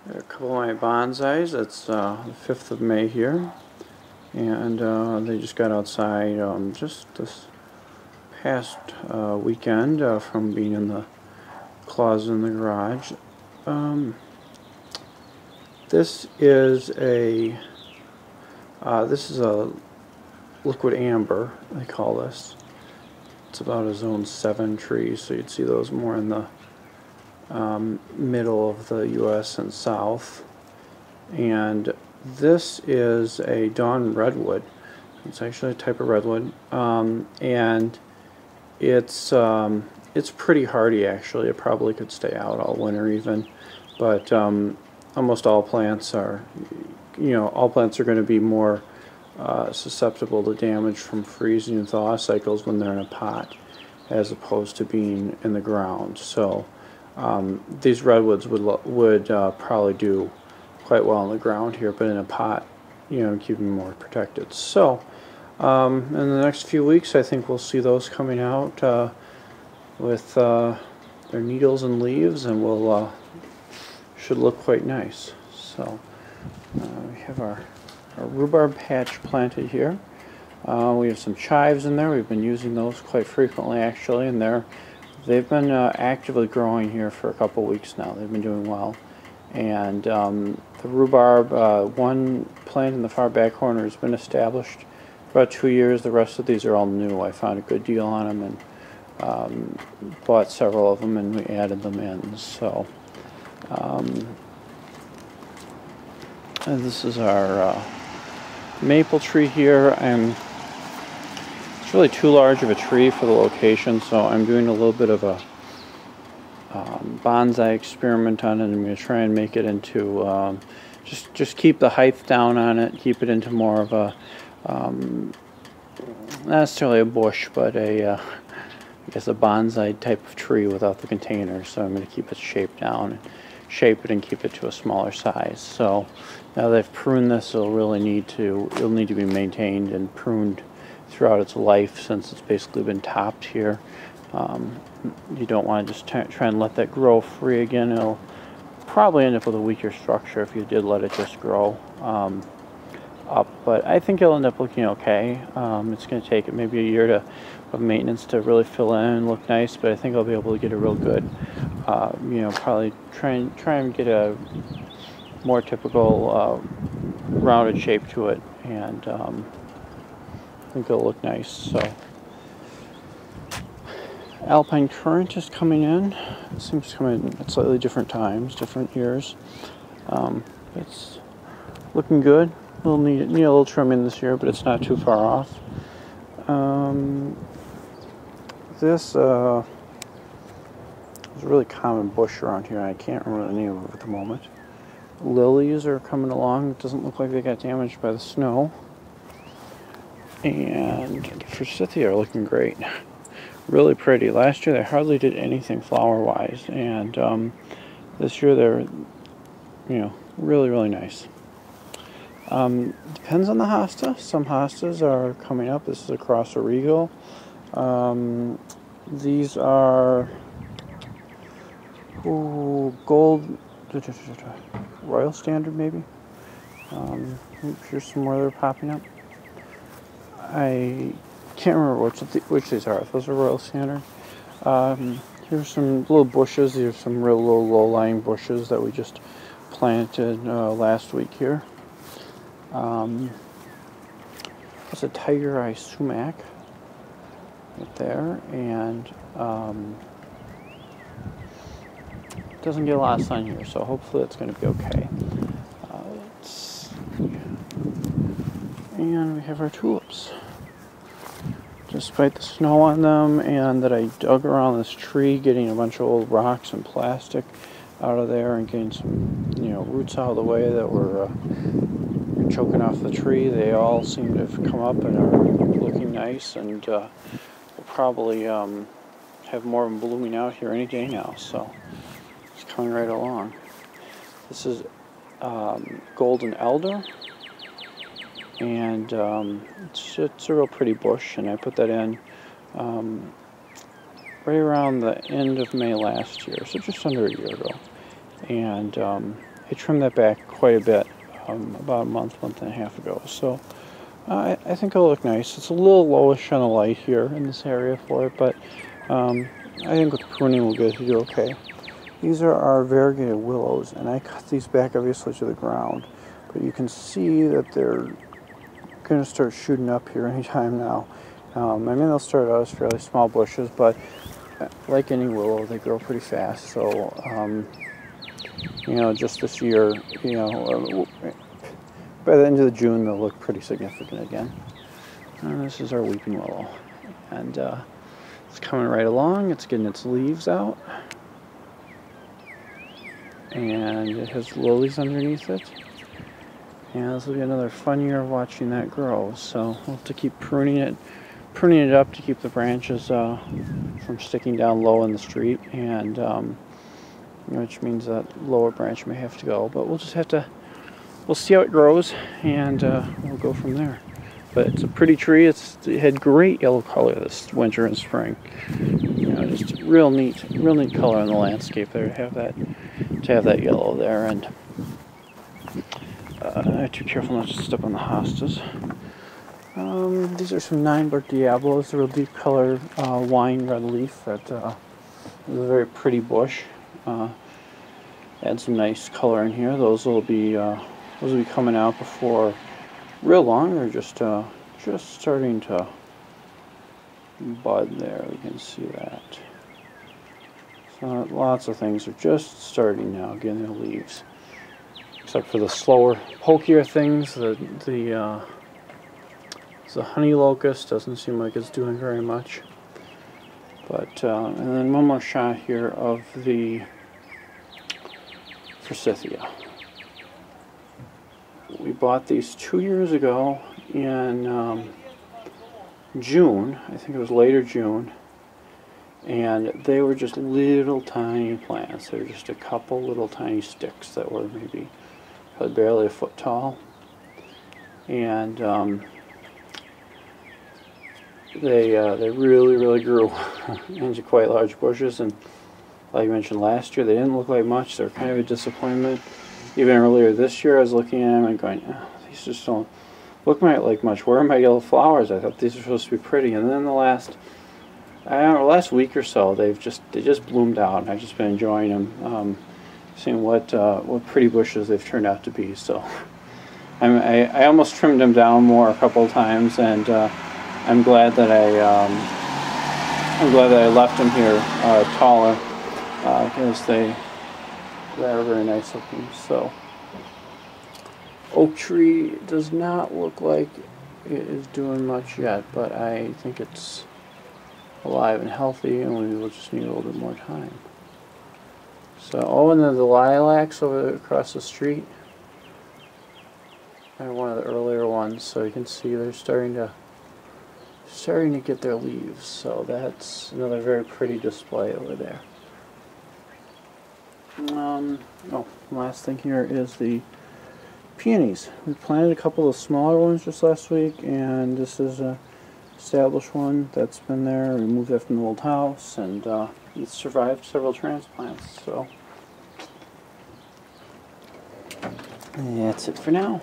A couple of my bonsais. It's the 5th of May here, and they just got outside just this past weekend from being in the closet in the garage. This is a liquid amber, they call this. It's about a zone 7 tree, so you'd see those more in the middle of the U.S. and South. And this is a dawn redwood. It's actually a type of redwood, and it's pretty hardy actually. It probably could stay out all winter even, but almost all plants are, all plants are going to be more susceptible to damage from freezing and thaw cycles when they're in a pot, as opposed to being in the ground. So these redwoods would probably do quite well on the ground here, but in a pot, keep them more protected. So in the next few weeks, I think we'll see those coming out with their needles and leaves, and will should look quite nice. So we have our rhubarb patch planted here. We have some chives in there. We've been using those quite frequently actually, and they've been actively growing here for a couple weeks now. They've been doing well. And the rhubarb, one plant in the far back corner has been established for about 2 years. The rest of these are all new. I found a good deal on them and bought several of them, and we added them in. So and this is our maple tree here. It's really too large of a tree for the location, so I'm doing a little bit of a bonsai experiment on it. I'm going to try and make it into just keep the height down on it, keep it into more of a not necessarily a bush, but I guess a bonsai type of tree without the container. So I'm going to keep its shape down, and shape it and keep it to a smaller size. So now that I've pruned this, it'll need to be maintained and pruned throughout its life, since it's basically been topped here. You don't want to just try and let that grow free again. It'll probably end up with a weaker structure if you did let it just grow up, but I think it'll end up looking okay. It's going to take it maybe a year of maintenance to really fill in and look nice, but I think I'll be able to get a real good, probably try and get a more typical rounded shape to it, and I think it'll look nice. So Alpine currant is coming in. It seems to come in at slightly different times, different years. It's looking good. We'll need a little trimming this year, but it's not too far off. This is a really common bush around here. I can't remember the name of it at the moment. Lilies are coming along. It doesn't look like they got damaged by the snow. And the forsythia are looking great. Really pretty. Last year they hardly did anything flower-wise, and this year they're, really, really nice. Depends on the hosta. Some hostas are coming up. This is a Cross Regal. These are gold Royal Standard, maybe. Here's some more that are popping up. I can't remember which these are. Those are Royal Standard. Here's some little bushes. These are some real little low-lying bushes that we just planted last week here. There's a tiger eye sumac right there, and it doesn't get a lot of sun here, so hopefully it's going to be okay. And we have our tulips. Despite the snow on them, and that I dug around this tree, getting a bunch of old rocks and plastic out of there, and getting some, roots out of the way that were choking off the tree, they all seem to have come up and are looking nice, and we'll probably have more of them blooming out here any day now. So it's coming right along. This is golden elder. And it's a real pretty bush, and I put that in right around the end of May last year, so just under a year ago. And I trimmed that back quite a bit about a month and a half ago. So I think it'll look nice. It's a little lowish on the light here in this area for it, but I think with pruning we'll get it to do okay. These are our variegated willows, and I cut these back obviously to the ground, but you can see that they're going to start shooting up here anytime now. I mean, they'll start out as fairly small bushes, but like any willow, they grow pretty fast. So, you know, just this year, you know, by the end of June, they'll look pretty significant again. And this is our weeping willow, and it's coming right along. It's getting its leaves out, and it has lilies underneath it. And this will be another fun year of watching that grow. So we'll have to keep pruning it up to keep the branches from sticking down low in the street, and which means that lower branch may have to go. But we'll just have to, we'll see how it grows, and we'll go from there. But it's a pretty tree. It had great yellow color this winter and spring. You know, just real neat color in the landscape there to have that yellow there. And I have to be careful not to step on the hostas. These are some 9-bark Diablos, a real deep color wine red leaf that is a very pretty bush. Add some nice color in here. Those will be coming out before real long. They're just starting to bud there. You can see that. So lots of things are just starting now, getting their leaves. Except for the slower, pokier things, the honey locust doesn't seem like it's doing very much. But and then one more shot here of the forsythia. We bought these 2 years ago in June. I think it was later June, and they were just little tiny plants. They were just a couple little tiny sticks that were maybe barely a foot tall, and they really grew into quite large bushes. And like I mentioned last year, they didn't look like much. They were kind of a disappointment. Even earlier this year, I was looking at them and going, oh, these just don't look like much. Where are my yellow flowers? I thought these were supposed to be pretty. And then the last week or so, they just bloomed out, and I've just been enjoying them, seeing what pretty bushes they've turned out to be. So I almost trimmed them down more a couple of times, and I'm glad that I left them here taller, because they are very nice looking. So oak tree does not look like it is doing much yet, but I think it's alive and healthy, and we will just need a little bit more time. So, oh, and then the lilacs over across the street are one of the earlier ones, so you can see they're starting to get their leaves. So that's another very pretty display over there. Last thing here is the peonies. We planted a couple of smaller ones just last week, and this is a established one that's been there. We moved that from the old house, and it's survived several transplants. So that's it for now.